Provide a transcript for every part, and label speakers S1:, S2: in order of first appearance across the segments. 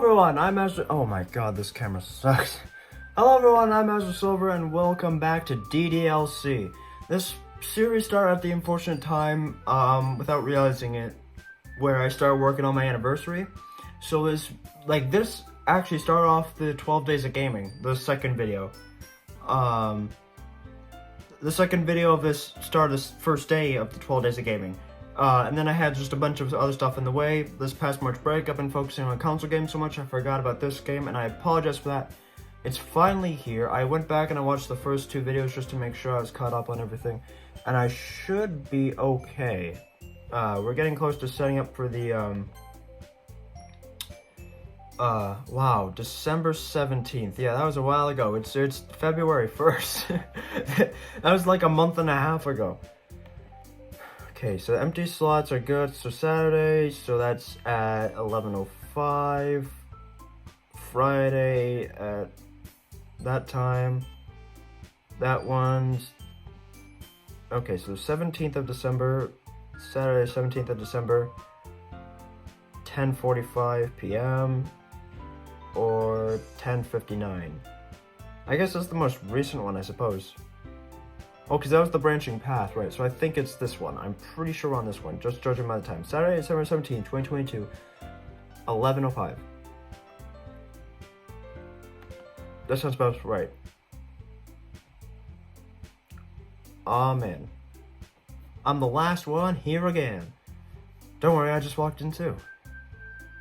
S1: everyone, I'm Master. Oh my god, this camera sucks. Hello everyone, I'm Master Silver, and welcome back to DDLC. This series started at the unfortunate time, without realizing it, where I started working on my anniversary. So this actually started off the 12 days of gaming, the second video. The second video of this started the first day of the 12 days of gaming. And then I had just a bunch of other stuff in the way. This past March break, I've been focusing on console games so much I forgot about this game, and I apologize for that. It's finally here. I went back and I watched the first two videos just to make sure I was caught up on everything, and I should be okay. We're getting close to setting up for the, wow, December 17th. Yeah, that was a while ago. It's February 1st. That was like a month and a half ago. Okay, so the empty slots are good. So Saturday, so that's at 11:05. Friday at that time. That one's okay. So 17th of December, Saturday 17th of December, 10:45 p.m. or 10:59. I guess that's the most recent one, I suppose. Oh, because that was the branching path, right? So I think it's this one. I'm pretty sure we're on this one, just judging by the time. Saturday, December 17th, 2022, 11:05. That sounds about right. Amen. I'm the last one here again. Don't worry, I just walked in too.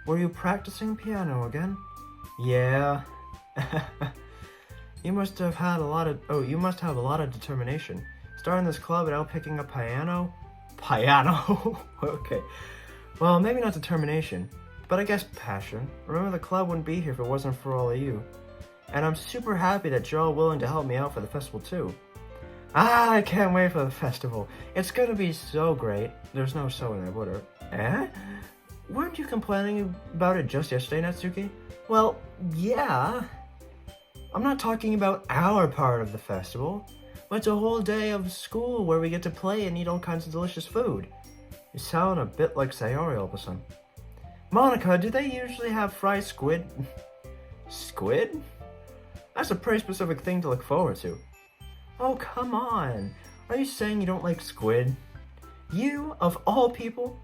S1: Were you practicing piano again? Yeah. You must have had a lot of, you must have a lot of determination. Starting this club without picking up piano? Piano? Okay. Well, maybe not determination, but I guess passion. Remember, the club wouldn't be here if it wasn't for all of you. And I'm super happy that you're all willing to help me out for the festival too. Ah, I can't wait for the festival. It's gonna be so great. There's no so in there, would there? Eh? Weren't you complaining about it just yesterday, Natsuki? Well, yeah. I'm not talking about our part of the festival, but it's a whole day of school where we get to play and eat all kinds of delicious food. You sound a bit like Sayori all of a sudden. Monica, do they usually have fried squid? Squid? That's a pretty specific thing to look forward to. Oh, come on. Are you saying you don't like squid? You, of all people?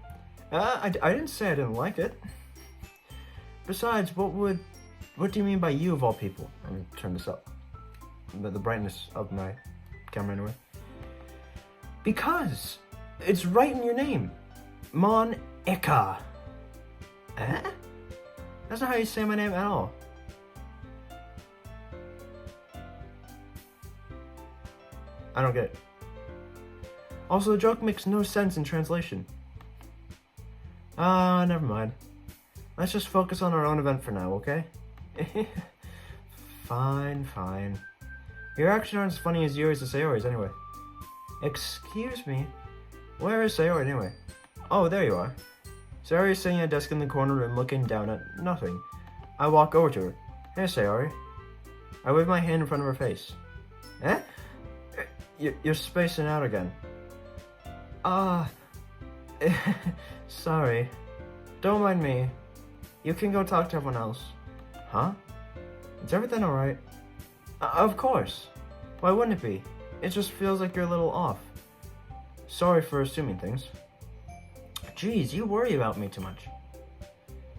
S1: I didn't say I didn't like it. Besides, what do you mean by you of all people? Let me turn this up. The brightness of my camera anyway. Because it's right in your name. Mon-ika. Eh? That's not how you say my name at all. I don't get it. Also, the joke makes no sense in translation. Never mind. Let's just focus on our own event for now, okay? Fine. Your actions aren't as funny as yours or Sayori's anyway. Excuse me? Where is Sayori anyway? Oh, there you are. Sayori is sitting at a desk in the corner room looking down at nothing. I walk over to her. Hey, Sayori. I wave my hand in front of her face. Eh? You're spacing out again. Sorry. Don't mind me. You can go talk to everyone else. Huh? Is everything alright? Of course. Why wouldn't it be? It just feels like you're a little off. Sorry for assuming things. Jeez, you worry about me too much.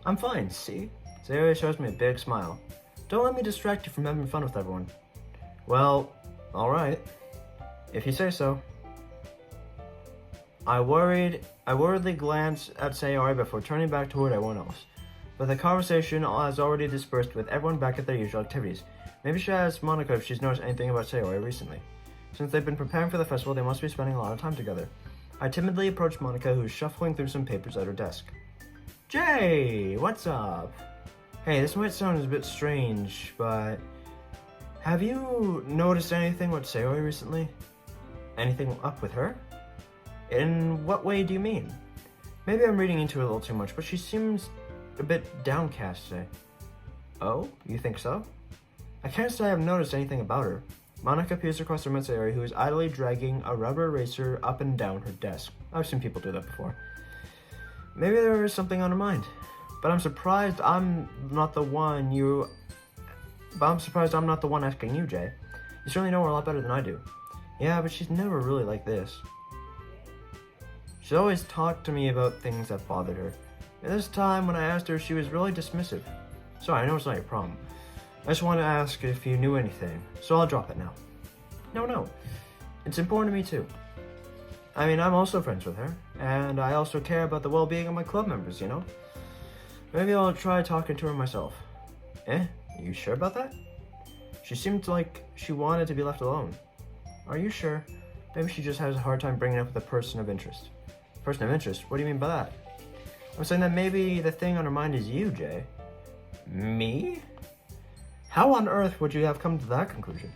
S1: I'm fine, see? Sayori shows me a big smile. Don't let me distract you from having fun with everyone. Well, alright. If you say so. I worriedly glanced at Sayori before turning back toward everyone else. But the conversation has already dispersed with everyone back at their usual activities. Maybe she asked Monica if she's noticed anything about Sayori recently. Since they've been preparing for the festival, they must be spending a lot of time together. I timidly approached Monica, who's shuffling through some papers at her desk. Jay, what's up? Hey, this might sound a bit strange, but have you noticed anything with Sayori recently? Anything up with her? In what way do you mean? Maybe I'm reading into it a little too much, but she seems a bit downcast today. Oh, you think so? I can't say I've noticed anything about her. Monica peers across the room at Sayori, who is idly dragging a rubber eraser up and down her desk. I've seen people do that before. Maybe there is something on her mind. But I'm surprised I'm not the one asking you, Jay. You certainly know her a lot better than I do. Yeah, but she's never really like this. She's always talked to me about things that bothered her. And this time, when I asked her, she was really dismissive. Sorry, I know it's not your problem. I just wanted to ask if you knew anything, so I'll drop it now. No. It's important to me too. I mean, I'm also friends with her, and I also care about the well-being of my club members, you know? Maybe I'll try talking to her myself. You sure about that? She seemed like she wanted to be left alone. Are you sure? Maybe she just has a hard time bringing up with a person of interest. Person of interest? What do you mean by that? I'm saying that maybe the thing on her mind is you, Jay. Me? How on earth would you have come to that conclusion?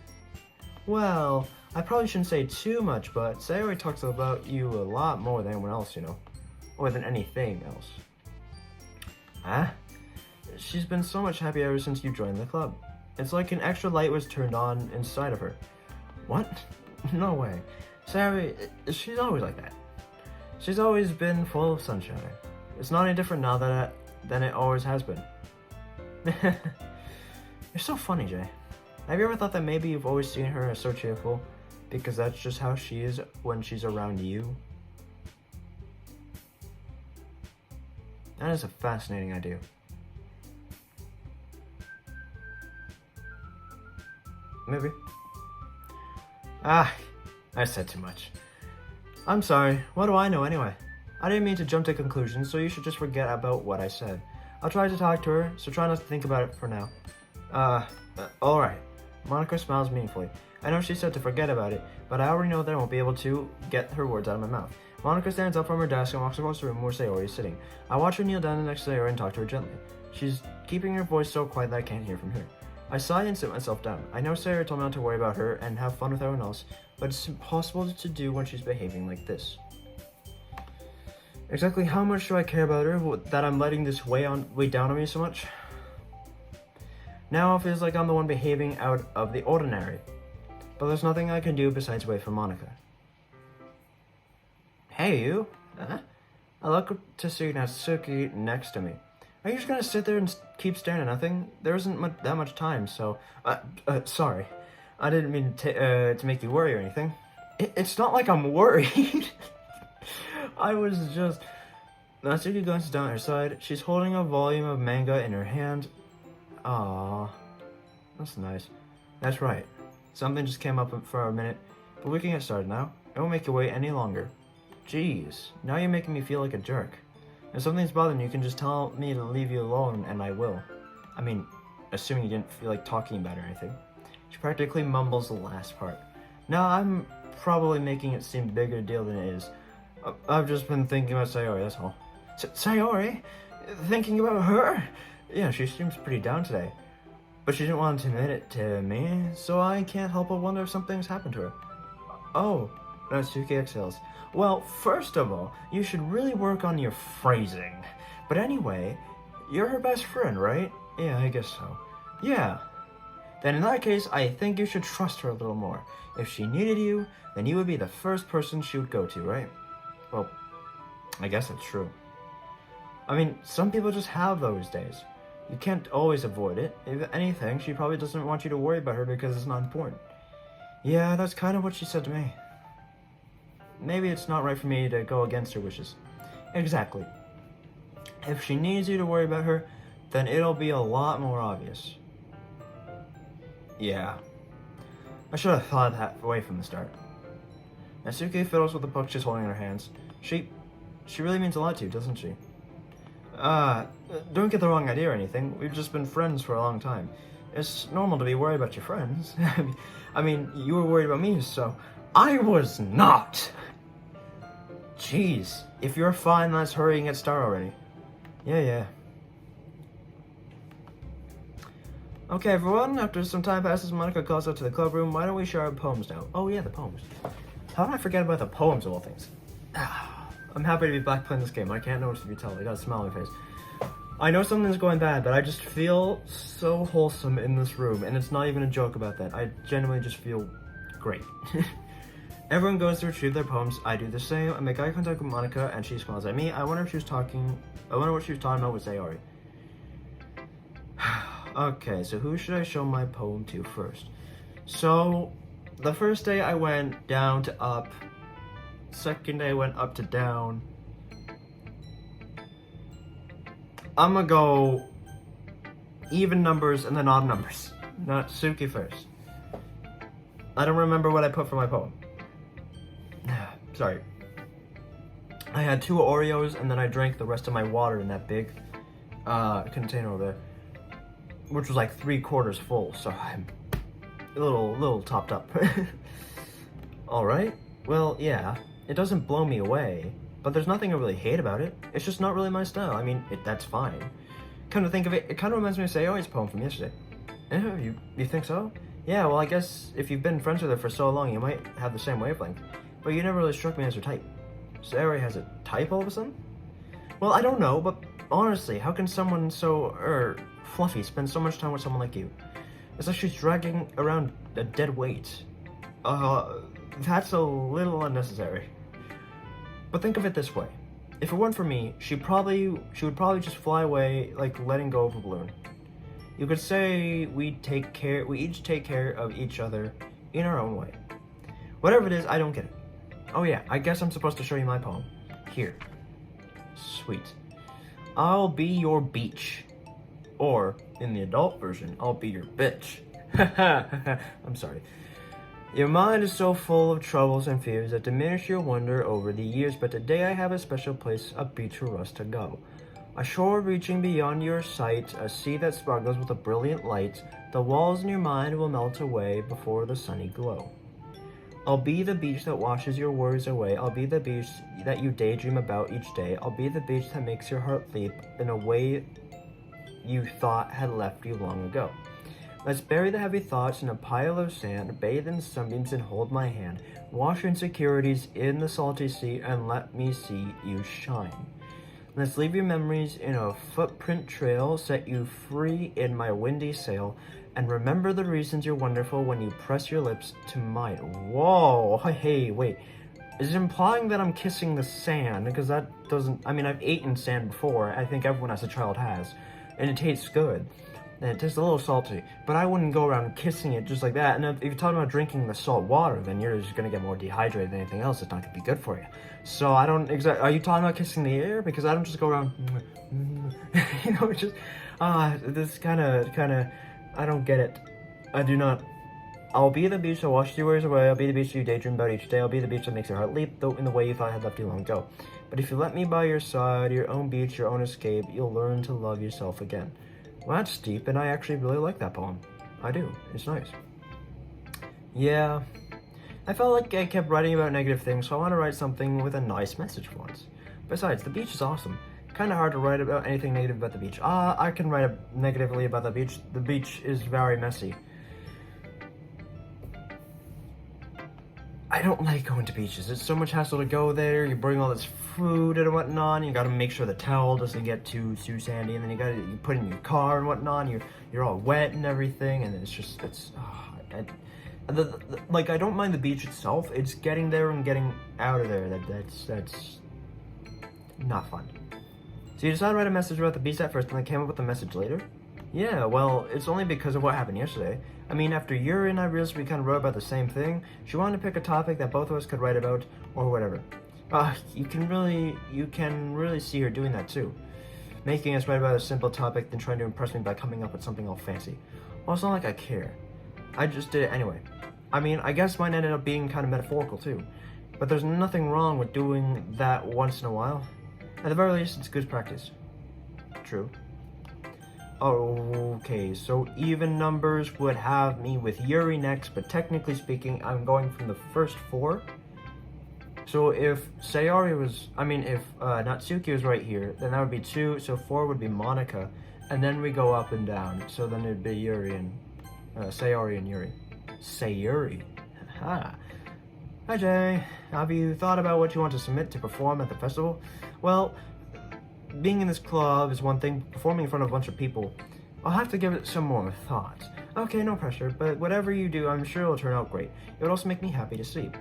S1: Well, I probably shouldn't say too much, but Sayori talks about you a lot more than anyone else, you know? Or than anything else. Huh? She's been so much happier ever since you joined the club. It's like an extra light was turned on inside of her. What? No way. Sayori, she's always like that. She's always been full of sunshine. It's not any different now than it always has been. You're so funny, Jay. Have you ever thought that maybe you've always seen her as so cheerful because that's just how she is when she's around you? That is a fascinating idea. Maybe. I said too much. I'm sorry. What do I know anyway? I didn't mean to jump to conclusions, so you should just forget about what I said. I'll try to talk to her, so try not to think about it for now. Alright. Monica smiles meaningfully. I know she said to forget about it, but I already know that I won't be able to get her words out of my mouth. Monica stands up from her desk and walks across the room where Sayori is sitting. I watch her kneel down next to Sayori and talk to her gently. She's keeping her voice so quiet that I can't hear from here. I sigh and sit myself down. I know Sayori told me not to worry about her and have fun with everyone else, but it's impossible to do when she's behaving like this. Exactly how much do I care about her that I'm letting this weigh down on me so much? Now it feels like I'm the one behaving out of the ordinary, but there's nothing I can do besides wait for Monica. Hey, you. I look to see Natsuki next to me. Are you just gonna sit there and keep staring at nothing? There isn't that much time, so... sorry. I didn't mean to make you worry or anything. It's not like I'm worried. I was just... Natsuki glances down at her side. She's holding a volume of manga in her hand. Aww. That's nice. That's right. Something just came up for a minute, but we can get started now. It won't make you wait any longer. Jeez, now you're making me feel like a jerk. If something's bothering you, you can just tell me to leave you alone, and I will. I mean, assuming you didn't feel like talking about it or anything. She practically mumbles the last part. Now, I'm probably making it seem bigger deal than it is. I've just been thinking about Sayori, that's all. Sayori? Thinking about her? Yeah, she seems pretty down today. But she didn't want to admit it to me, so I can't help but wonder if something's happened to her. Oh, Natsuki exhales. Well, first of all, you should really work on your phrasing. But anyway, you're her best friend, right? Yeah, I guess so. Yeah. Then in that case, I think you should trust her a little more. If she needed you, then you would be the first person she would go to, right? Well, I guess that's true. I mean, some people just have those days. You can't always avoid it. If anything, she probably doesn't want you to worry about her because it's not important. Yeah, that's kind of what she said to me. Maybe it's not right for me to go against her wishes. Exactly. If she needs you to worry about her, then it'll be a lot more obvious. Yeah. I should have thought that way from the start. Natsuki fiddles with the book she's holding in her hands. She really means a lot to you, doesn't she? Don't get the wrong idea or anything. We've just been friends for a long time. It's normal to be worried about your friends. I mean, you were worried about me, so... I was not! Jeez. If you're fine, let's hurry and get started already. Yeah. Okay, everyone. After some time passes, Monica calls out to the club room. Why don't we share our poems now? Oh, yeah, the poems. How did I forget about the poems of all things? I'm happy to be back playing this game. I can't notice if you tell. I got a smile on my face. I know something's going bad, but I just feel so wholesome in this room, and it's not even a joke about that. I genuinely just feel great. Everyone goes to retrieve their poems. I do the same. I make eye contact with Monica, and she smiles at me. I wonder what she was talking about with Sayori. Okay, so who should I show my poem to first? So, the first day I went down to up. Second day I went up to down. I'm gonna go even numbers and then odd numbers. Natsuki first. I don't remember what I put for my poem. Sorry. I had 2 Oreos and then I drank the rest of my water in that big container over there, which was like 3/4 full, so I'm a little topped up. Alright, well, yeah, it doesn't blow me away, but there's nothing I really hate about it. It's just not really my style. I mean, that's fine. Come to think of it, it kind of reminds me of Sayori's poem from yesterday. You think so? Yeah, well, I guess if you've been friends with her for so long, you might have the same wavelength, but you never really struck me as her type. Sayori has a type all of a sudden? Well, I don't know, but honestly, how can someone so, fluffy spend so much time with someone like you? It's like she's dragging around a dead weight. That's a little unnecessary. But think of it this way. If it weren't for me, she would probably just fly away like letting go of a balloon. You could say we each take care of each other in our own way. Whatever it is, I don't get it. Oh yeah, I guess I'm supposed to show you my poem. Here. Sweet. I'll be your beach. Or, in the adult version, I'll be your bitch. I'm sorry. Your mind is so full of troubles and fears that diminish your wonder over the years, but today I have a special place, a beach for us to go. A shore reaching beyond your sight, a sea that sparkles with a brilliant light. The walls in your mind will melt away before the sunny glow. I'll be the beach that washes your worries away. I'll be the beach that you daydream about each day. I'll be the beach that makes your heart leap in a way you thought had left you long ago. Let's bury the heavy thoughts in a pile of sand, bathe in sunbeams and hold my hand. Wash your insecurities in the salty sea and let me see you shine. Let's leave your memories in a footprint trail, set you free in my windy sail, and remember the reasons you're wonderful when you press your lips to mine. Whoa, hey, wait. Is it implying that I'm kissing the sand? Because that doesn't, I mean, I've eaten sand before. I think everyone as a child has. And it tastes good. And it tastes a little salty. But I wouldn't go around kissing it just like that. And if you're talking about drinking the salt water, then you're just going to get more dehydrated than anything else. It's not going to be good for you. So I don't exactly... Are you talking about kissing the air? Because I don't just go around... you know, it's just... this kind of... I don't get it. I do not... I'll be the beach that washes your worries away. I'll be the beach that you daydream about each day. I'll be the beach that makes your heart leap in the way you thought had left you long ago. But if you let me by your side, your own beach, your own escape, you'll learn to love yourself again. Well, that's deep, and I actually really like that poem. I do. It's nice. Yeah. I felt like I kept writing about negative things, so I want to write something with a nice message for once. Besides, the beach is awesome. Kind of hard to write about anything negative about the beach. I can write negatively about the beach. The beach is very messy. I don't like going to beaches. It's so much hassle to go there. You bring all this food and whatnot. You gotta make sure the towel doesn't get too sandy, and then you put it in your car and whatnot. And you're all wet and everything, and like I don't mind the beach itself. It's getting there and getting out of there that's not fun. So you decided to write a message about the beach at first, and then came up with the message later. Yeah, well, it's only because of what happened yesterday. I mean, after Yuri and I realized we kind of wrote about the same thing, she wanted to pick a topic that both of us could write about, or whatever. You can really see her doing that too. Making us write about a simple topic, then trying to impress me by coming up with something all fancy. Well, it's not like I care. I just did it anyway. I mean, I guess mine ended up being kind of metaphorical too. But there's nothing wrong with doing that once in a while. At the very least, it's good practice. True. Okay, so even numbers would have me with Yuri next, but technically speaking, I'm going from the first 4. So if Sayori was, if Natsuki was right here, then that would be 2, so 4 would be Monica, and then we go up and down, so then it'd be Yuri and, Sayori and Yuri. Sayori. Haha. Hi Jay, have you thought about what you want to submit to perform at the festival? Well, being in this club is one thing, performing in front of a bunch of people, I'll have to give it some more thought. Okay, no pressure, but whatever you do, I'm sure it'll turn out great. It would also make me happy to see.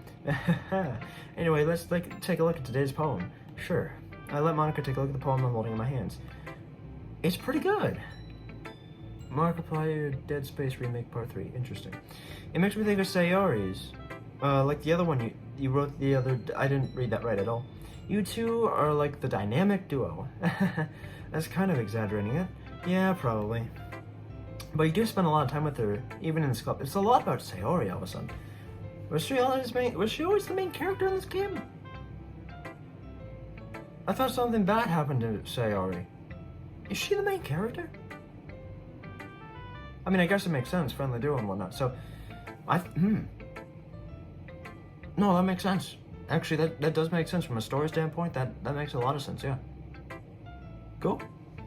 S1: Anyway, let's take a look at today's poem. Sure. I let Monica take a look at the poem I'm holding in my hands. It's pretty good. Markiplier Dead Space Remake Part 3. Interesting. It makes me think of Sayori's. Like the other one you wrote the other... I didn't read that right at all. You two are like the dynamic duo. That's kind of exaggerating it. Yeah, probably. But you do spend a lot of time with her, even in this club. It's a lot about Sayori all of a sudden. Was she always the main character in this game? I thought something bad happened to Sayori. Is she the main character? I mean, I guess it makes sense, friendly duo and whatnot, so... No, that makes sense. Actually, that does make sense from a story standpoint. That makes a lot of sense, yeah. Cool.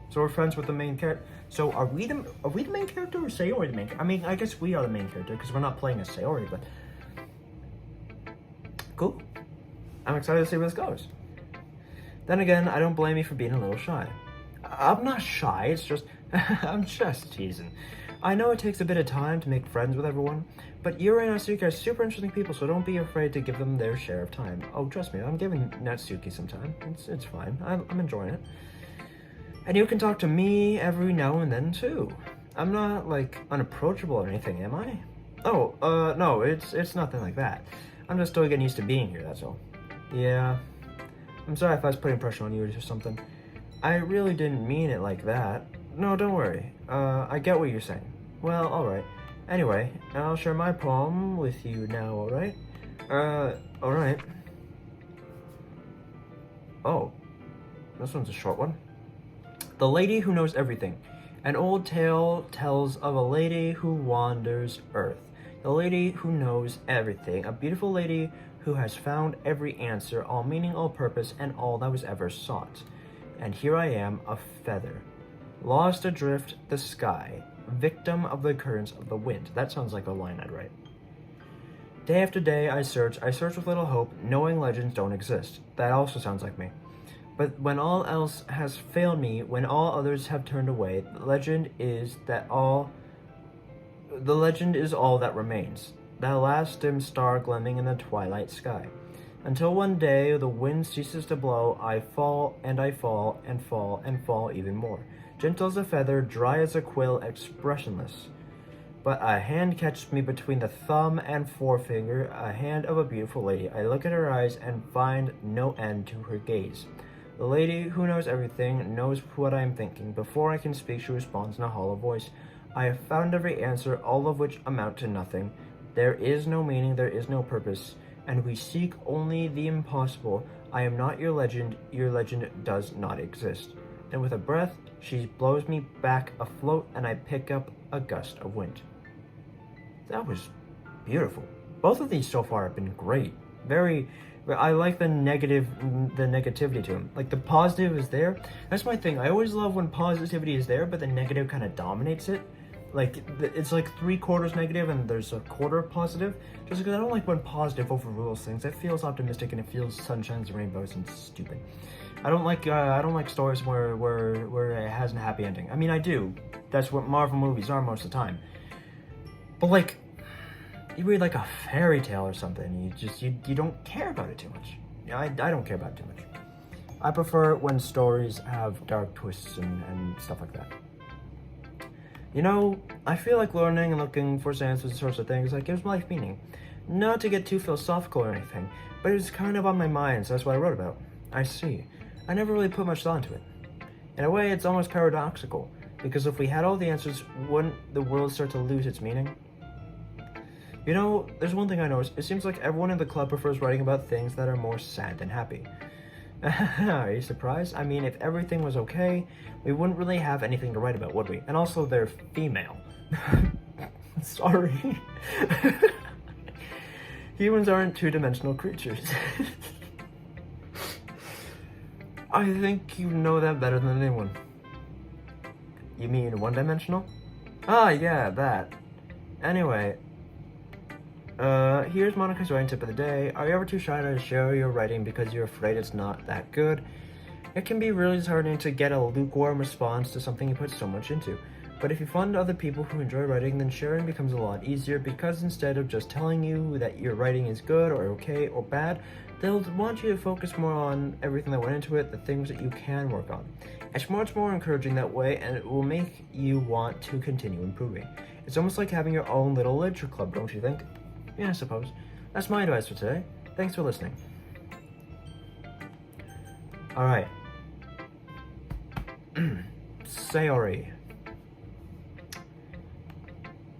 S1: So we're friends with the main character. So are we the main character or Sayori the main character? I mean, I guess we are the main character because we're not playing as Sayori, but... Cool. I'm excited to see where this goes. Then again, I don't blame you for being a little shy. I'm not shy, it's just... I'm just teasing. I know it takes a bit of time to make friends with everyone, but Ciera and Natsuki are super interesting people, so don't be afraid to give them their share of time. Oh, trust me, I'm giving Natsuki some time. It's fine. I'm enjoying it. And you can talk to me every now and then, too. I'm not, like, unapproachable or anything, am I? Oh, no, it's nothing like that. I'm just still getting used to being here, that's all. Yeah. I'm sorry if I was putting pressure on you or something. I really didn't mean it like that. No, don't worry. I get what you're saying. Well, alright. Anyway, I'll share my poem with you now, alright? Alright. Oh. This one's a short one. The Lady Who Knows Everything. An old tale tells of a lady who wanders Earth. The lady who knows everything. A beautiful lady who has found every answer, all meaning, all purpose, and all that was ever sought. And here I am, a feather, lost adrift the sky, victim of the currents of the wind. That sounds like a line I'd write. Day after day I search with little hope, knowing legends don't exist. That also sounds like me. But when all else has failed me, when all others have turned away, the legend is all that remains. That last dim star gleaming in the twilight sky. Until one day the wind ceases to blow, I fall and I fall and fall and fall even more. Gentle as a feather, dry as a quill, expressionless. But a hand catches me between the thumb and forefinger, a hand of a beautiful lady. I look at her eyes and find no end to her gaze. The lady who knows everything knows what I am thinking. Before I can speak, she responds in a hollow voice. I have found every answer, all of which amount to nothing. There is no meaning, there is no purpose, and we seek only the impossible. I am not your legend does not exist. Then with a breath, she blows me back afloat, and I pick up a gust of wind. That was beautiful. Both of these so far have been great. I like the negativity to them. Like, the positive is there. That's my thing. I always love when positivity is there, but the negative kind of dominates it. Like, it's like 3/4 negative and there's a quarter positive. Just because I don't like when positive overrules things. It feels optimistic and it feels sunshines and rainbows and stupid. I don't like stories where it has a happy ending. I mean, I do. That's what Marvel movies are most of the time. But like, you read like a fairy tale or something, you don't care about it too much. I don't care about it too much. I prefer it when stories have dark twists and stuff like that. You know, I feel like learning and looking for answers and sorts of things, like, gives life meaning. Not to get too philosophical or anything, but it was kind of on my mind, so that's what I wrote about. I see. I never really put much thought into it. In a way, it's almost paradoxical, because if we had all the answers, wouldn't the world start to lose its meaning? You know, there's one thing I noticed. It seems like everyone in the club prefers writing about things that are more sad than happy. Are you surprised? I mean, if everything was okay, we wouldn't really have anything to write about, would we? And also, they're female. Sorry. Humans aren't two-dimensional creatures. I think you know that better than anyone. You mean one-dimensional? Ah, yeah, that. Anyway, here's Monica's writing tip of the day. Are you ever too shy to share your writing because you're afraid it's not that good? It can be really disheartening to get a lukewarm response to something you put so much into. But if you find other people who enjoy writing, then sharing becomes a lot easier because instead of just telling you that your writing is good or okay or bad, they'll want you to focus more on everything that went into it, the things that you can work on. It's much more encouraging that way, and it will make you want to continue improving. It's almost like having your own little literature club, don't you think? Yeah, I suppose. That's my advice for today. Thanks for listening. Alright. Sayori.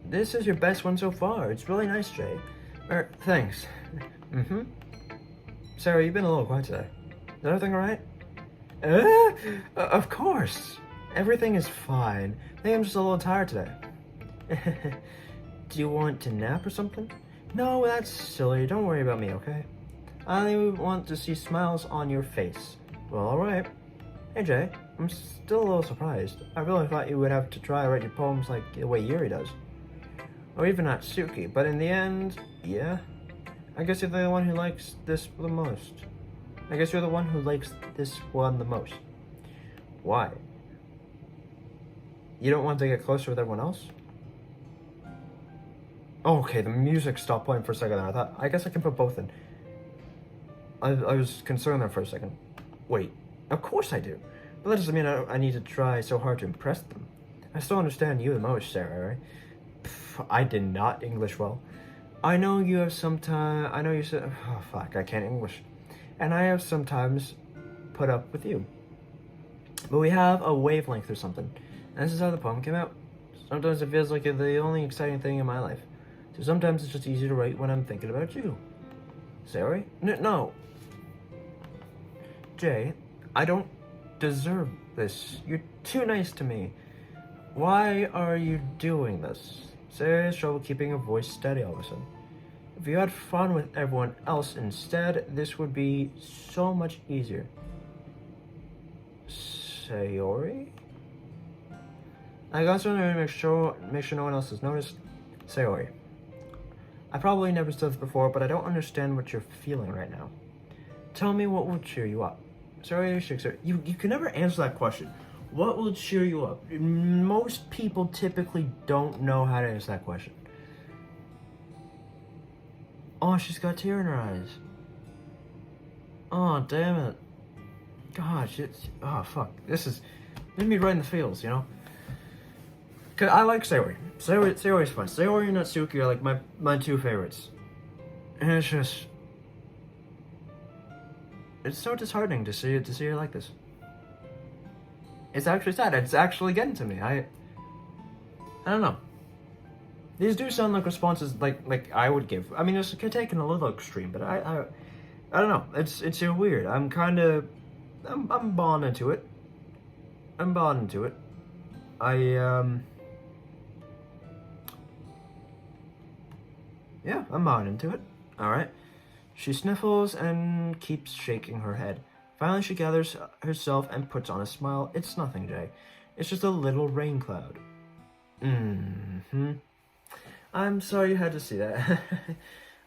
S1: This is your best one so far. It's really nice, Jay. Thanks. Sarah, you've been a little quiet today. Is everything alright? Of course. Everything is fine. I think I'm just a little tired today. Do you want to nap or something? No, that's silly. Don't worry about me, okay? I only want to see smiles on your face. Well, alright. Hey, Jay. I'm still a little surprised. I really thought you would have to try to write your poems like the way Yuri does. Or even Natsuki, but in the end, yeah. I guess you're the one who likes this the most. I guess you're the one who likes this one the most. Why? You don't want to get closer with everyone else? Oh, okay, the music stopped playing for a second there. I guess I can put both in. I was concerned there for a second. Wait, of course I do. But that doesn't mean I need to try so hard to impress them. I still understand you the most, Sarah, right? I did not English well. I know you have sometimes. I know you said. Oh fuck! I can't English, and I have sometimes put up with you. But we have a wavelength or something, and this is how the poem came out. Sometimes it feels like you're the only exciting thing in my life. So sometimes it's just easy to write when I'm thinking about you. Sorry? No. Jay, I don't deserve this. You're too nice to me. Why are you doing this? Sarah has trouble keeping her voice steady all of a sudden. If you had fun with everyone else instead, this would be so much easier. Sayori? I got something to make sure no one else has noticed. Sayori. I probably never said this before, but I don't understand what you're feeling right now. Tell me what will cheer you up. Sayori shakes her. You can never answer that question. What will cheer you up? Most people typically don't know how to answer that question. Oh, she's got a tear in her eyes. Oh, damn it. Gosh, oh, fuck. This is me right in the feels, you know? Cause I like Sayori. Sayori's fun. Sayori and Natsuki are like my two favorites. And it's just... It's so disheartening to see her like this. It's actually sad. It's actually getting to me. I don't know. These do sound like responses like I would give. I mean, it's taken a little extreme, but I don't know. It's so weird. I'm bought into it. I'm bought into it. Yeah, I'm bought into it. All right. She sniffles and keeps shaking her head. Finally, she gathers herself and puts on a smile. It's nothing, Jay. It's just a little rain cloud. I'm sorry you had to see that.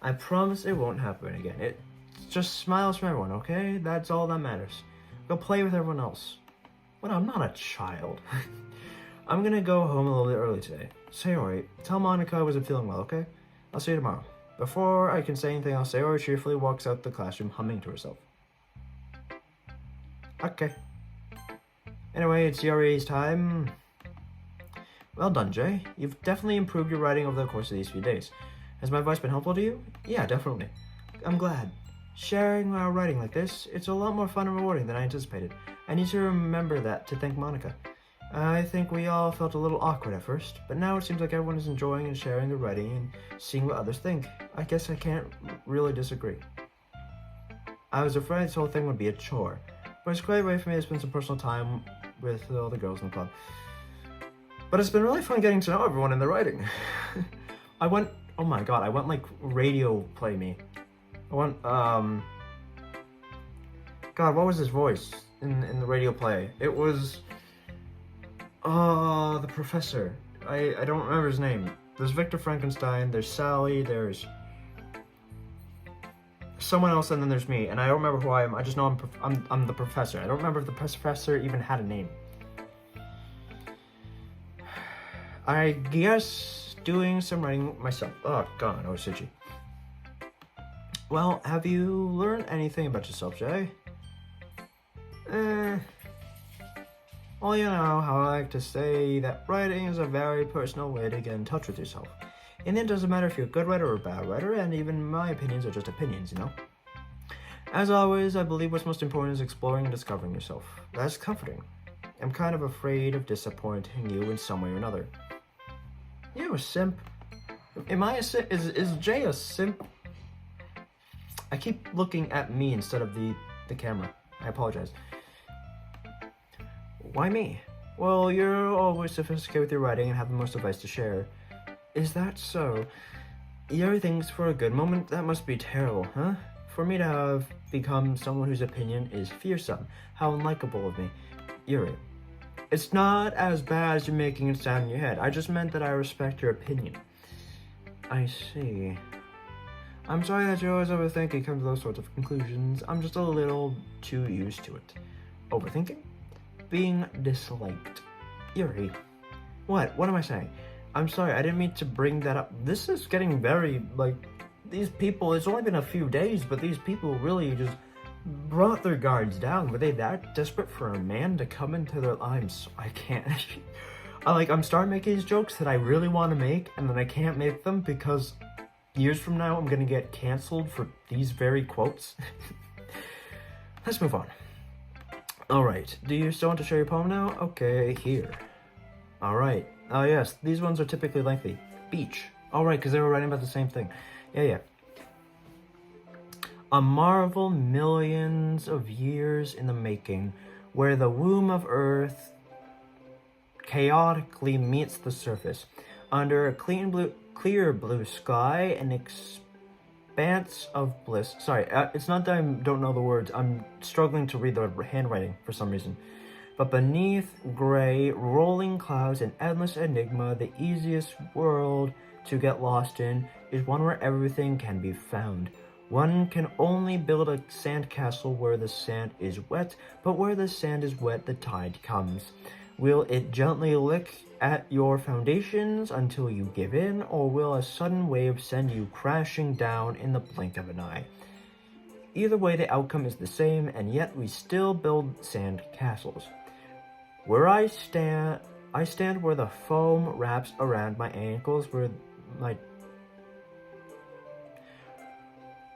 S1: I promise it won't happen again. It just smiles from everyone, okay? That's all that matters. Go play with everyone else. But I'm not a child. I'm gonna go home a little bit early today. Sayori, tell Monica I wasn't feeling well, okay? I'll see you tomorrow. Before I can say anything else, Sayori cheerfully walks out the classroom, humming to herself. Okay. Anyway, it's Yuri's time. Well done, Jay. You've definitely improved your writing over the course of these few days. Has my advice been helpful to you? Yeah, definitely. I'm glad. Sharing while writing like this, it's a lot more fun and rewarding than I anticipated. I need to remember that to thank Monica. I think we all felt a little awkward at first, but now it seems like everyone is enjoying and sharing their writing and seeing what others think. I guess I can't really disagree. I was afraid this whole thing would be a chore, but it's a great way for me to spend some personal time with all the girls in the club. But it's been really fun getting to know everyone in the writing. Oh my god, I went like radio play me. I went, God, what was his voice in the radio play? It was, the professor. I don't remember his name. There's Victor Frankenstein, there's Sally, there's someone else, and then there's me, and I don't remember who I am. I just know I'm the professor. I don't remember if the professor even had a name. I guess doing some writing myself. Oh god, oh Suchi. Well, have you learned anything about yourself, Jay? Well, you know how I like to say that writing is a very personal way to get in touch with yourself. And it doesn't matter if you're a good writer or a bad writer, and even my opinions are just opinions, you know? As always, I believe what's most important is exploring and discovering yourself. That's comforting. I'm kind of afraid of disappointing you in some way or another. You a simp? Am I a simp? Is Jay a simp? I keep looking at me instead of the camera. I apologize. Why me? Well, you're always sophisticated with your writing and have the most advice to share. Is that so? Yuri thinks for a good moment that must be terrible, huh? For me to have become someone whose opinion is fearsome. How unlikable of me. Yuri. It's not as bad as you're making it sound in your head. I just meant that I respect your opinion. I see. I'm sorry that you always overthink and come to those sorts of conclusions. I'm just a little too used to it. Overthinking? Being disliked. Yuri. What? What am I saying? I'm sorry, I didn't mean to bring that up. This is getting very, these people, it's only been a few days, but these people really just brought their guards down. Were they that desperate for a man to come into their lives? I can't. I'm starting making these jokes that I really want to make, and then I can't make them because years from now I'm gonna get canceled for these very quotes. Let's move on. Alright, do you still want to share your poem now? Okay, here. Alright. Oh yes, these ones are typically lengthy. Beach. Alright, because they were writing about the same thing. Yeah. A marvel millions of years in the making, where the womb of Earth chaotically meets the surface. Under a clear blue sky, an expanse of bliss. Sorry, it's not that I don't know the words. I'm struggling to read the handwriting for some reason. But beneath gray, rolling clouds, an endless enigma, the easiest world to get lost in is one where everything can be found. One can only build a sandcastle where the sand is wet, but where the sand is wet, the tide comes. Will it gently lick at your foundations until you give in, or will a sudden wave send you crashing down in the blink of an eye? Either way, the outcome is the same, and yet we still build sand castles. Where I stand where the foam wraps around my ankles, where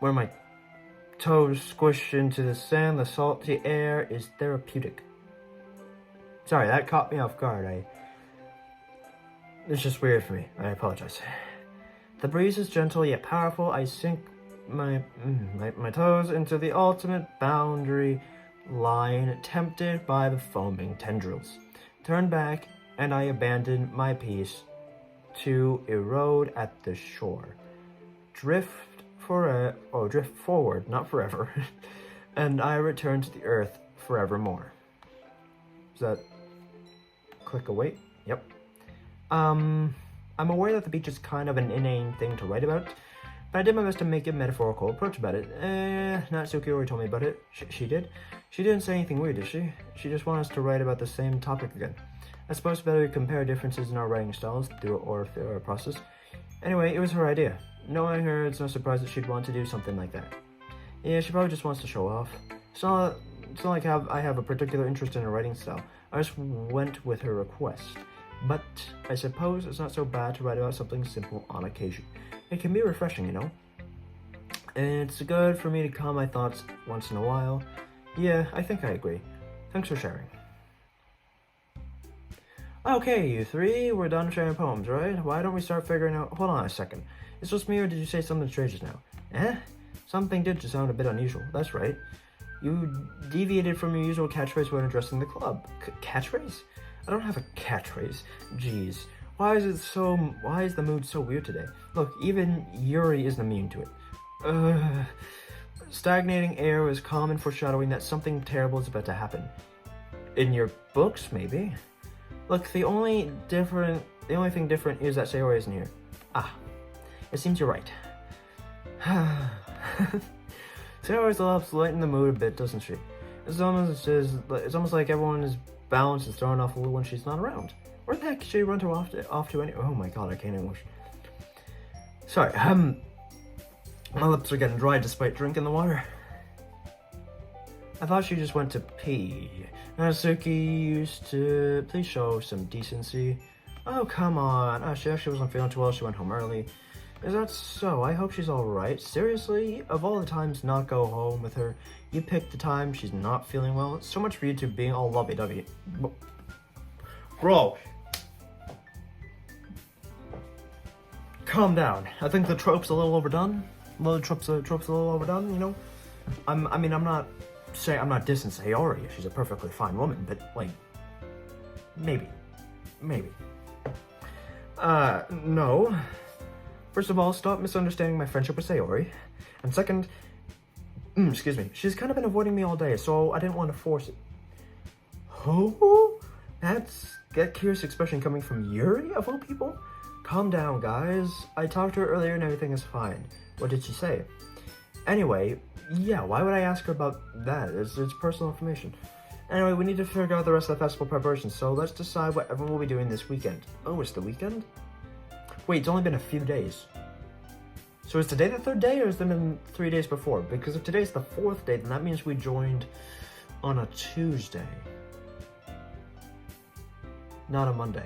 S1: my toes squish into the sand, the salty air is therapeutic. Sorry, that caught me off guard. It's just weird for me. I apologize. The breeze is gentle yet powerful. I sink my toes into the ultimate boundary line, tempted by the foaming tendrils. Turn back, and I abandon my peace to erode at the shore. Drift forward, not forever, and I return to the earth forevermore. Is that click away? Yep. I'm aware that the beach is kind of an inane thing to write about, but I did my best to make a metaphorical approach about it. Natsuki already told me about it. She did. She didn't say anything weird, did she? She just wanted us to write about the same topic again. I suppose better to compare differences in our writing styles through our process. Anyway, it was her idea. Knowing her, it's no surprise that she'd want to do something like that. Yeah, she probably just wants to show off. It's not like I have a particular interest in her writing style. I just went with her request. But I suppose it's not so bad to write about something simple on occasion. It can be refreshing, you know? And it's good for me to calm my thoughts once in a while. Yeah, I think I agree. Thanks for sharing. Okay, you three, we're done sharing poems, right? Why don't we start figuring out... Hold on a second. Is this me or did you say something strange just now? Something did just sound a bit unusual. That's right. You deviated from your usual catchphrase when addressing the club. Catchphrase? I don't have a catchphrase. Jeez. Why is the mood so weird today? Look, even Yuri isn't immune to it. Stagnating air was common foreshadowing that something terrible is about to happen. In your books, maybe? Look, the only thing different is that Sayori isn't here. It seems you're right. Sayori loves to lighten the mood a bit, doesn't she? It's almost like everyone is balance is thrown off a little when she's not around. Where the heck did she run to off to any? Oh my god, I can't English. Sorry, my lips are getting dry despite drinking the water. I thought she just went to pee. Natsuki used to please show some decency. Oh, come on. Oh, she actually wasn't feeling too well. She went home early. Is that so? I hope she's alright. Seriously? Of all the times to not go home with her, you picked the time she's not feeling well. It's so much for you to being all lovey-dovey. Bro. Calm down. I think the trope's a little overdone. The trope's a little overdone, you know? I'm not dissing Sayori. She's a perfectly fine woman, but, like, maybe. No. First of all, stop misunderstanding my friendship with Sayori. And second, excuse me, she's kind of been avoiding me all day, so I didn't want to force it. Oh? That's that curious expression coming from Yuri, of all people? Calm down, guys. I talked to her earlier and everything is fine. What did she say? Anyway, yeah, why would I ask her about that? It's personal information. Anyway, we need to figure out the rest of the festival preparations, so let's decide what everyone will be doing this weekend. Oh, it's the weekend? Wait, it's only been a few days. So is today the third day, or has it been 3 days before? Because if today's the fourth day, then that means we joined on a Tuesday. Not a Monday.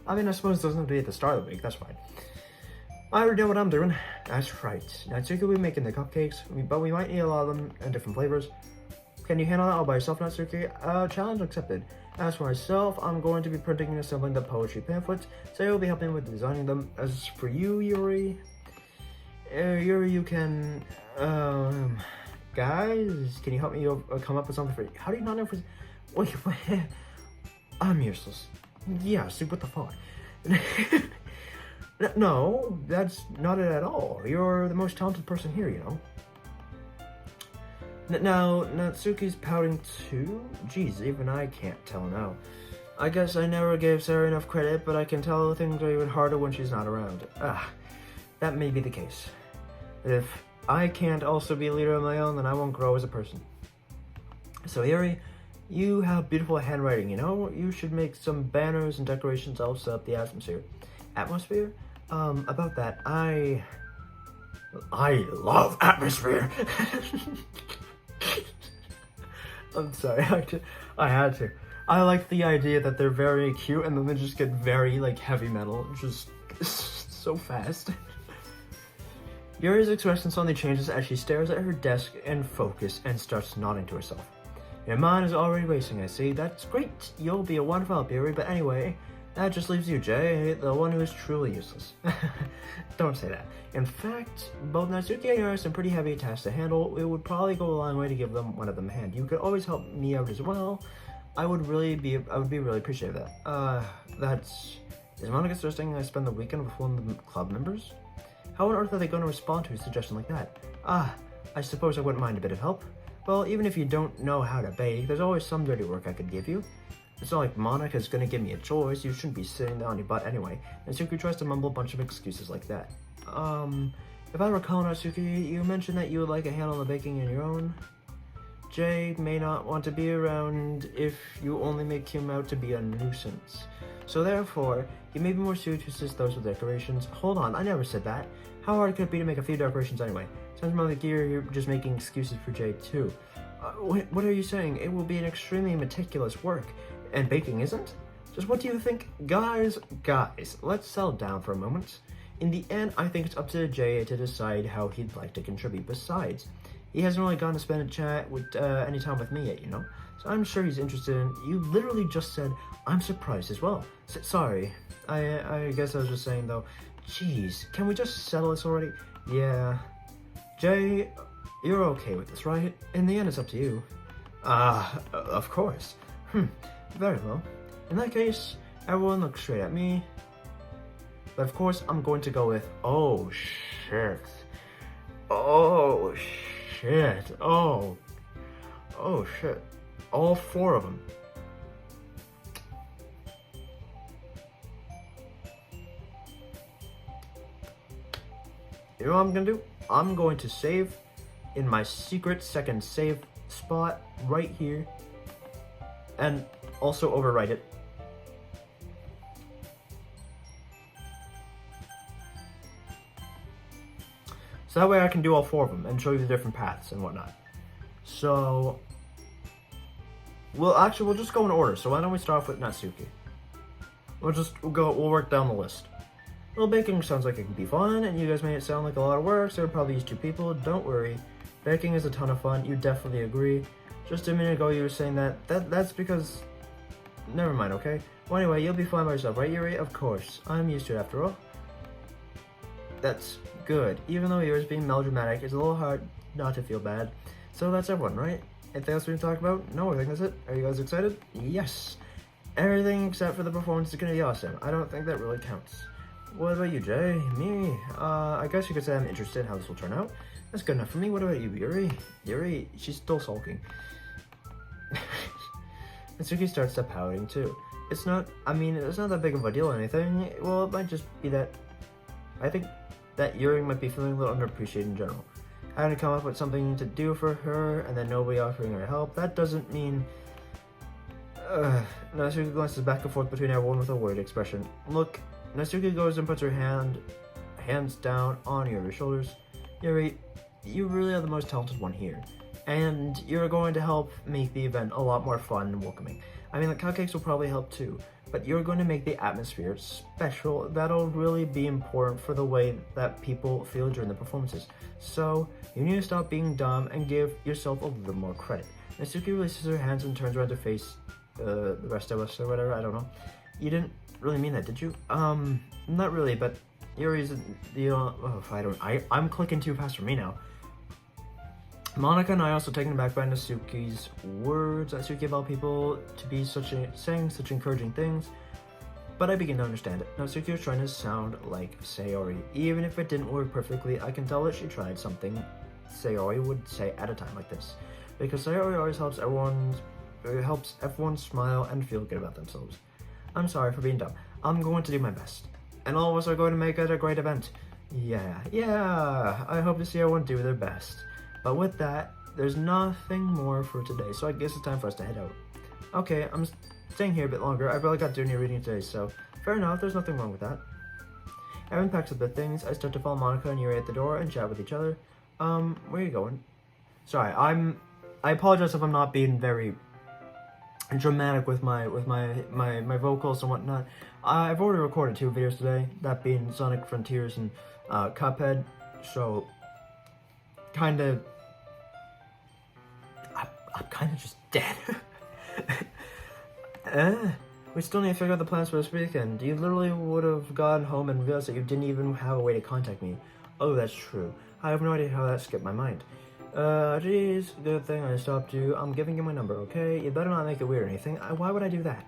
S1: I mean, I suppose it doesn't have to be at the start of the week, that's fine. I already know what I'm doing. That's right. Natsuki will be making the cupcakes, but we might need a lot of them in different flavors. Can you handle that all by yourself, Natsuki? Challenge accepted. As for myself, I'm going to be printing and assembling the poetry pamphlets, so I will be helping with designing them. As for you, Yuri, you can, guys, can you help me come up with something for you? How do you not know for, wait, I'm useless. Yeah, see, what the fuck? No, that's not it at all. You're the most talented person here, you know. Now, Natsuki's pouting too? Jeez, even I can't tell now. I guess I never gave Sarah enough credit, but I can tell things are even harder when she's not around. That may be the case. If I can't also be a leader of my own, then I won't grow as a person. So, Yuri, you have beautiful handwriting, you know? You should make some banners and decorations to help set up the atmosphere. Atmosphere? About that, I love atmosphere! I'm sorry, I had to. I like the idea that they're very cute and then they just get very, like, heavy metal. Just so fast. Yuri's expression suddenly changes as she stares at her desk in focus and starts nodding to herself. Your mind is already racing, I see. That's great. You'll be a wonderful help, Yuri, but anyway, that just leaves you, Jay, the one who is truly useless. Don't say that. In fact, both Natsuki and Yuri have some pretty heavy tasks to handle. It would probably go a long way to give them one of them a hand. You could always help me out as well. I would be really appreciative of that. Is Monica suggesting I spend the weekend with one of the club members? How on earth are they going to respond to a suggestion like that? I suppose I wouldn't mind a bit of help. Well, even if you don't know how to bake, there's always some dirty work I could give you. It's not like Monica's gonna give me a choice. You shouldn't be sitting there on your butt anyway. Natsuki tries to mumble a bunch of excuses like that. If I recall, Natsuki, you mentioned that you would like a hand on the baking on your own. Jay may not want to be around if you only make him out to be a nuisance. So therefore, he may be more suited to assist those with decorations. Hold on, I never said that. How hard could it be to make a few decorations anyway? Sounds more like you're just making excuses for Jay too. What are you saying? It will be an extremely meticulous work. And baking isn't? Just what do you think? Guys, let's settle down for a moment. In the end, I think it's up to Jay to decide how he'd like to contribute. Besides, he hasn't really gone to spend a chat with any time with me yet, you know? So I'm sure he's interested in... You literally just said, I'm surprised as well. Sorry. I guess I was just saying, though. Jeez, can we just settle this already? Yeah. Jay, you're okay with this, right? In the end, it's up to you. Of course. Very well. In that case, everyone look straight at me. But of course, I'm going to go with, oh shit. Oh shit. Oh shit. All four of them. You know what I'm gonna do? I'm going to save in my secret second save spot right here. And also overwrite it. So that way I can do all 4 of them and show you the different paths and whatnot. So, we'll just go in order. So why don't we start off with Natsuki? We'll work down the list. Well, baking sounds like it can be fun, and you guys made it sound like a lot of work, so it'll probably use 2 people. Don't worry. Baking is a ton of fun. You definitely agree. Just a minute ago you were saying that's because... Never mind, okay? Well, anyway, you'll be fine by yourself, right, Yuri? Of course. I'm used to it after all. That's good. Even though yours being melodramatic, it's a little hard not to feel bad. So that's everyone, right? Anything else we can talk about? No, I think that's it. Are you guys excited? Yes! Everything except for the performance is gonna be awesome. I don't think that really counts. What about you, Jay? Me? I guess you could say I'm interested in how this will turn out. That's good enough for me. What about you, Yuri? Yuri, she's still sulking. Natsuki starts to pouting too. It's not that big of a deal or anything. Well, it might just be that I think that Yuri might be feeling a little underappreciated in general. Having to come up with something to do for her and then nobody offering her help, that doesn't mean... Natsuki glances back and forth between everyone with a worried expression. Look, Natsuki goes and puts her hands down on Yuri's shoulders. Yuri, you really are the most talented one here. And you're going to help make the event a lot more fun and welcoming. I mean, the cupcakes will probably help too, but you're going to make the atmosphere special. That'll really be important for the way that people feel during the performances. So, you need to stop being dumb and give yourself a little more credit. Natsuki releases her hands and turns around to face the rest of us or whatever, I don't know. You didn't really mean that, did you? Not really, but Yuri's, I'm clicking too fast for me now. Monica and I are also taken aback by Natsuki's words. Natsuki about people to be saying such encouraging things, but I begin to understand it. Natsuki was trying to sound like Sayori. Even if it didn't work perfectly, I can tell that she tried something Sayori would say at a time like this. Because Sayori always helps everyone smile and feel good about themselves. I'm sorry for being dumb. I'm going to do my best. And all of us are going to make it a great event. Yeah, I hope to see everyone do their best. But with that, there's nothing more for today, so I guess it's time for us to head out. Okay, I'm staying here a bit longer. I really got to do any reading today, so fair enough, there's nothing wrong with that. Everyone packs up their things. I start to follow Monica and Yuri at the door and chat with each other. Where are you going? Sorry, I apologize if I'm not being very dramatic with my vocals and whatnot. I've already recorded 2 videos today, that being Sonic Frontiers and Cuphead, so I'm kind of just dead. We still need to figure out the plans for this weekend. You literally would have gone home and realized that you didn't even have a way to contact me. Oh, that's true. I have no idea how that skipped my mind. Geez, good thing I stopped you. I'm giving you my number, okay? You better not make it weird or anything. Why would I do that?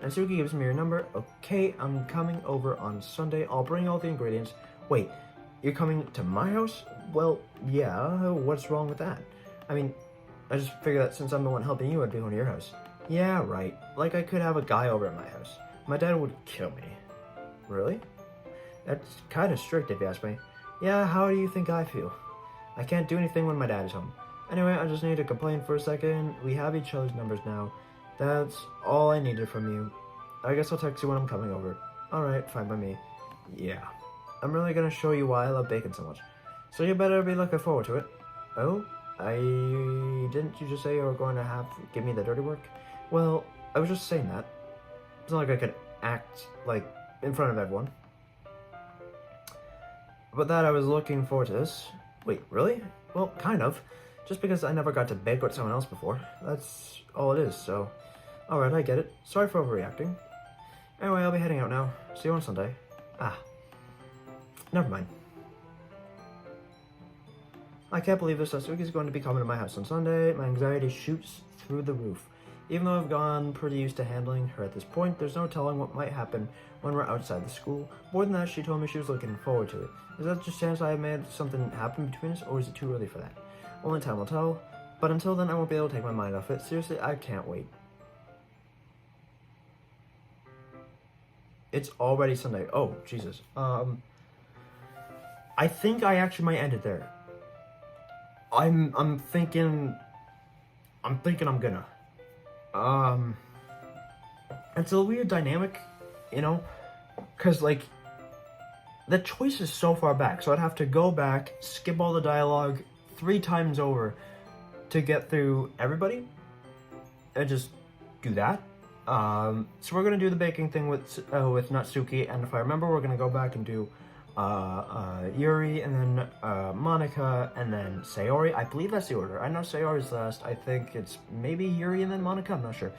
S1: Natsuki gives me your number. Okay, I'm coming over on Sunday. I'll bring all the ingredients. Wait, you're coming to my house? Well, yeah, what's wrong with that? I mean, I just figured that since I'm the one helping you, I'd be going to your house. Yeah, right. Like I could have a guy over at my house. My dad would kill me. Really? That's kind of strict if you ask me. Yeah, how do you think I feel? I can't do anything when my dad is home. Anyway, I just need to complain for a second. We have each other's numbers now. That's all I needed from you. I guess I'll text you when I'm coming over. Alright, fine by me. Yeah. I'm really gonna show you why I love bacon so much. So you better be looking forward to it. Oh? Didn't you just say you were going to give me the dirty work? Well, I was just saying that. It's not like I could act, like, in front of everyone. But that I was looking forward to this. Wait, really? Well, kind of. Just because I never got to bake with someone else before. That's all it is, so... Alright, I get it. Sorry for overreacting. Anyway, I'll be heading out now. See you on Sunday. Never mind. I can't believe this. Natsuki is going to be coming to my house on Sunday. My anxiety shoots through the roof. Even though I've gone pretty used to handling her at this point, there's no telling what might happen when we're outside the school. More than that, she told me she was looking forward to it. Is that just a chance I made something happen between us, or is it too early for that? Only time will tell. But until then, I won't be able to take my mind off it. Seriously, I can't wait. It's already Sunday. Oh, Jesus. I think I actually might end it there. I'm thinking I'm gonna. It's a weird dynamic, you know, because, like, the choice is so far back, so I'd have to go back, skip all the dialogue 3 times over to get through everybody, and just do that. So we're gonna do the baking thing with Natsuki, and if I remember, we're gonna go back and do Yuri, and then Monica, and then Sayori. I believe that's the order. I know Sayori's last. I think it's maybe Yuri and then Monica. I'm not sure.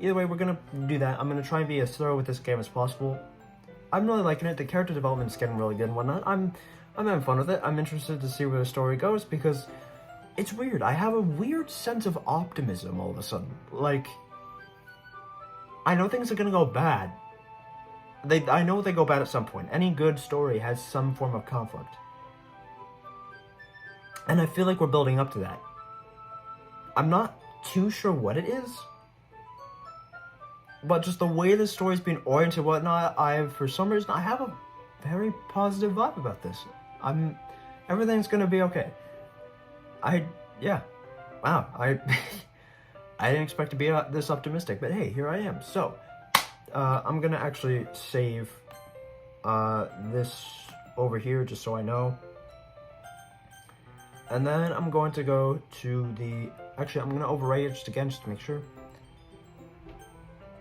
S1: Either way, we're gonna do that. I'm gonna try and be as thorough with this game as possible. I'm really liking it. The character development's getting really good and whatnot. I'm having fun with it. I'm interested to see where the story goes because it's weird. I have a weird sense of optimism all of a sudden. Like, I know things are gonna go bad. I know they go bad at some point. Any good story has some form of conflict. And I feel like we're building up to that. I'm not too sure what it is, but just the way the story's being oriented and whatnot, for some reason, I have a very positive vibe about this. Everything's gonna be okay. Yeah. Wow, I didn't expect to be this optimistic, but hey, here I am. So, I'm gonna actually save this over here just so I know. And then I'm going to go to the... Actually, I'm gonna overwrite it just again, just to make sure.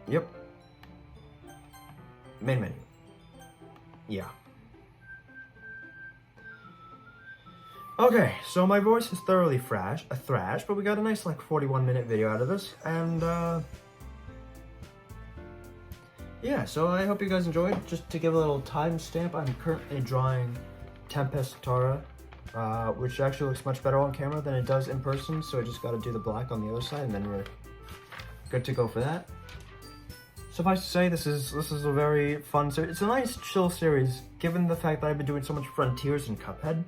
S1: Yep. Main menu. Yeah. Okay, so my voice is thoroughly thrash, but we got a nice, like, 41-minute video out of this, and, yeah, so I hope you guys enjoyed. Just to give a little timestamp, I'm currently drawing Tempest Tara, which actually looks much better on camera than it does in person, so I just gotta do the black on the other side, and then we're good to go for that. Suffice to say, this is a very fun series. It's a nice, chill series, given the fact that I've been doing so much Frontiers and Cuphead.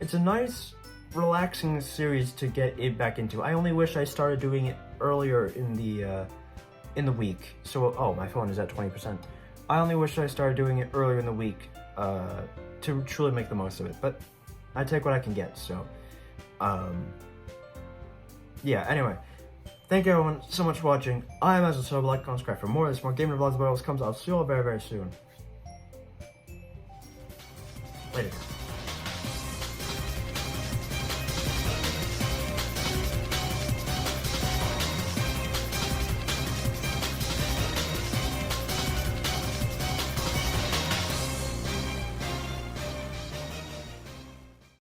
S1: It's a nice, relaxing series to get it back into. I only wish I started doing it earlier in the week. So, oh, my phone is at 20%. I only wish I started doing it earlier in the week to truly make the most of it. But I take what I can get, so, yeah, anyway. Thank you everyone so much for watching. I am As like, comment, subscribe for more of this, more gaming vlogs, but else comes. I'll see you all very, very soon. Later.